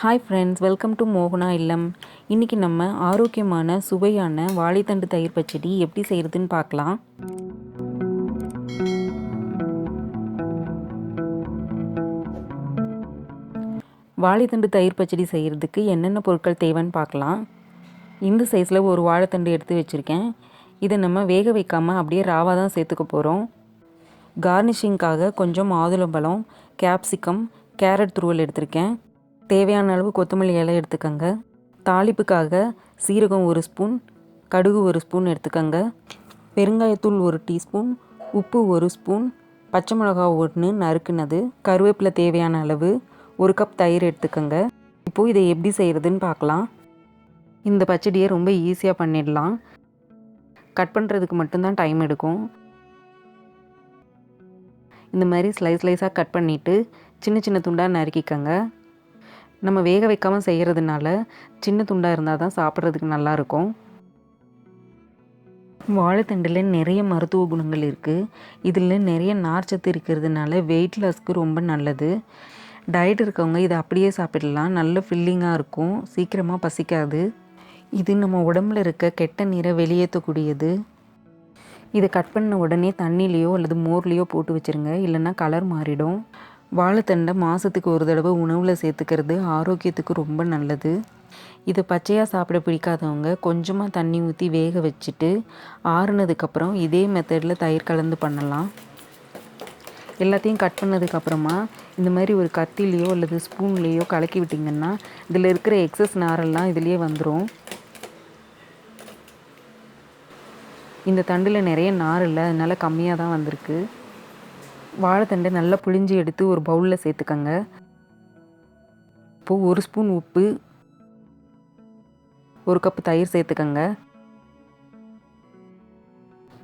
Hi friends, welcome to மோகனா இல்லம். இன்றைக்கி நம்ம ஆரோக்கியமான சுவையான வாழைத்தண்டு தயிர் பச்சடி எப்படி செய்கிறதுன்னு பார்க்கலாம். வாழைத்தண்டு தயிர் பச்சடி செய்கிறதுக்கு என்னென்ன பொருட்கள் தேவைன்னு பார்க்கலாம். இந்த சைஸில் ஒரு வாழைத்தண்டு எடுத்து வச்சுருக்கேன். இதை நம்ம வேக வைக்காமல் அப்படியே ராவாக தான் சேர்த்துக்க போகிறோம். கார்னிஷிங்காக கொஞ்சம் மாதுளம்பழம், கேப்சிகம், கேரட் துருவல் எடுத்திருக்கேன். தேவையான அளவு கொத்தமல்லி இலை எடுத்துக்கோங்க. தாளிப்புக்காக சீரகம் 1 ஸ்பூன், கடுகு 1 ஸ்பூன் எடுத்துக்கோங்க. பெருங்காயத்தூள் 1 டீஸ்பூன், உப்பு 1 ஸ்பூன், பச்சை மிளகா 1 நறுக்குனது, கருவேப்பிலை தேவையான அளவு, 1 கப் தயிர் எடுத்துக்கோங்க. இப்போது இதை எப்படி செய்கிறதுன்னு பார்க்கலாம். இந்த பச்சடியை ரொம்ப ஈஸியாக பண்ணிடலாம். கட் பண்ணுறதுக்கு மட்டும்தான் டைம் எடுக்கும். இந்த மாதிரி ஸ்லைஸாக கட் பண்ணிவிட்டு சின்ன சின்ன துண்டாக நறுக்கிக்கோங்க. நம்ம வேக வைக்காமல் செய்கிறதுனால சின்ன துண்டாக இருந்தால் தான் சாப்பிட்றதுக்கு நல்லாயிருக்கும். வாழைத்தண்டில் நிறைய மருத்துவ குணங்கள் இருக்குது. இதில் நிறைய நார்ச்சத்து இருக்கிறதுனால வெயிட் லாஸ்க்கு ரொம்ப நல்லது. டயட் இருக்கவங்க இதை அப்படியே சாப்பிடலாம். நல்ல ஃபில்லிங்காக இருக்கும், சீக்கிரமாக பசிக்காது. இது நம்ம உடம்புல இருக்க கெட்ட நீரை வெளியேற்றக்கூடியது. இதை கட் பண்ண உடனே தண்ணிலேயோ அல்லது மோர்லேயோ போட்டு வச்சுருங்க, இல்லைன்னா கலர் மாறிடும். வாழைத்தண்டை மாதத்துக்கு ஒரு தடவை உணவில் சேர்த்துக்கிறது ஆரோக்கியத்துக்கு ரொம்ப நல்லது. இதை பச்சையாக சாப்பிட பிடிக்காதவங்க கொஞ்சமாக தண்ணி ஊற்றி வேக வச்சுட்டு ஆறுனதுக்கப்புறம் இதே மெத்தடில் தயிர் கலந்து பண்ணலாம். எல்லாத்தையும் கட் பண்ணதுக்கப்புறமா இந்த மாதிரி ஒரு கத்திலேயோ அல்லது ஸ்பூன்லேயோ கலக்கி விட்டிங்கன்னா இதில் இருக்கிற எக்ஸஸ் நாரெல்லாம் இதுலேயே வந்துடும். இந்த தண்டில் நிறைய நார் இல்லை, அதனால் கம்மியாக தான் வந்திருக்கு. வாழைத்தண்டை நல்லா புழிஞ்சி எடுத்து ஒரு பவுலில் சேர்த்துக்கங்க. இப்போது 1 ஸ்பூன் உப்பு, 1 கப் தயிர் சேர்த்துக்கங்க.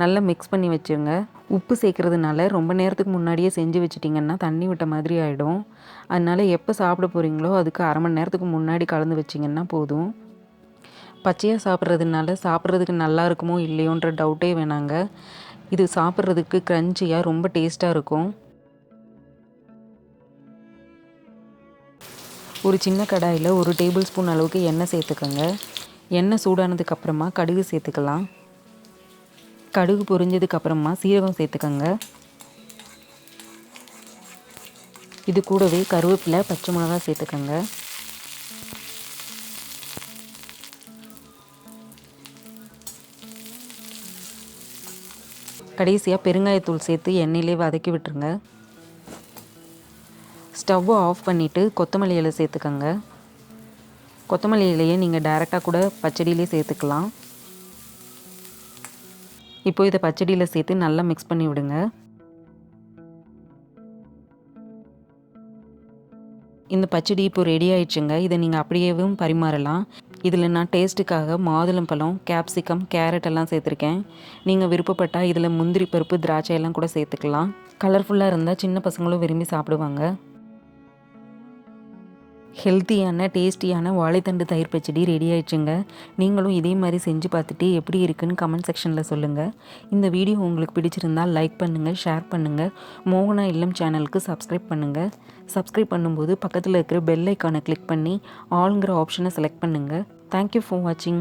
நல்லா மிக்ஸ் பண்ணி வச்சுருங்க. உப்பு சேர்க்குறதுனால ரொம்ப நேரத்துக்கு முன்னாடியே செஞ்சு வச்சிட்டிங்கன்னா தண்ணி விட்ட மாதிரி ஆகிடும். அதனால் எப்போ சாப்பிட போகிறீங்களோ அதுக்கு அரை மணி நேரத்துக்கு முன்னாடி கலந்து வச்சிங்கன்னா போதும். பச்சையாக சாப்பிட்றதுக்கு நல்லா இருக்குமோ இல்லையோன்ற டவுட்டே வேணாங்க. இது சாப்பிட்றதுக்கு க்ரன்ச்சியாக ரொம்ப டேஸ்ட்டாக இருக்கும். ஒரு சின்ன கடாயில் 1 டேபிள் ஸ்பூன் அளவுக்கு எண்ணெய் சேர்த்துக்கோங்க. எண்ணெய் சூடானதுக்கப்புறமா கடுகு சேர்த்துக்கலாம். கடுகு பொரிஞ்சதுக்கப்புறமா சீரகம் சேர்த்துக்கோங்க. இது கூடவே கருவேப்பிலை, பச்சை மிளகா சேர்த்துக்கோங்க. கடைசியாக பெருங்காயத்தூள் சேர்த்து எண்ணெயிலே வதக்கி விட்டுருங்க. ஸ்டவ்வை ஆஃப் பண்ணிவிட்டு கொத்தமல்லி இலை சேர்த்துக்கோங்க. கொத்தமல்லி இலையை நீங்கள் டைரெக்டாக கூட பச்சடியிலே சேர்த்துக்கலாம். இப்போ இதை பச்சடியில் சேர்த்து நல்லா மிக்ஸ் பண்ணி விடுங்க. இந்த பச்சடி இப்போ ரெடி ஆயிடுச்சுங்க. இதை நீங்கள் அப்படியேவும் பரிமாறலாம். இதில் நான் டேஸ்ட்டுக்காக மாதுளம்பழம், கேப்சிகம், கேரட் எல்லாம் சேர்த்துருக்கேன். நீங்கள் விருப்பப்பட்டால் இதில் முந்திரி பருப்பு, திராட்சை எல்லாம் கூட சேர்த்துக்கலாம். கலர்ஃபுல்லாக இருந்தால் சின்ன பசங்களும் விரும்பி சாப்பிடுவாங்க. ஹெல்த்தியான டேஸ்டியான வாழைத்தண்டு தயிர் பச்சடி ரெடி ஆயிடுச்சுங்க. நீங்களும் இதே மாதிரி செஞ்சு பார்த்துட்டு எப்படி இருக்குன்னு கமெண்ட் செக்ஷனில் சொல்லுங்கள். இந்த வீடியோ உங்களுக்கு பிடிச்சிருந்தால் லைக் பண்ணுங்கள், ஷேர் பண்ணுங்கள். மோகனா இல்லம் சேனலுக்கு சப்ஸ்கிரைப் பண்ணுங்கள். சப்ஸ்கிரைப் பண்ணும்போது பக்கத்தில் இருக்கிற பெல் ஐக்கானை கிளிக் பண்ணி ஆல்ங்கிற ஆப்ஷனை செலக்ட் பண்ணுங்கள். தேங்க்யூ ஃபார் வாட்சிங்.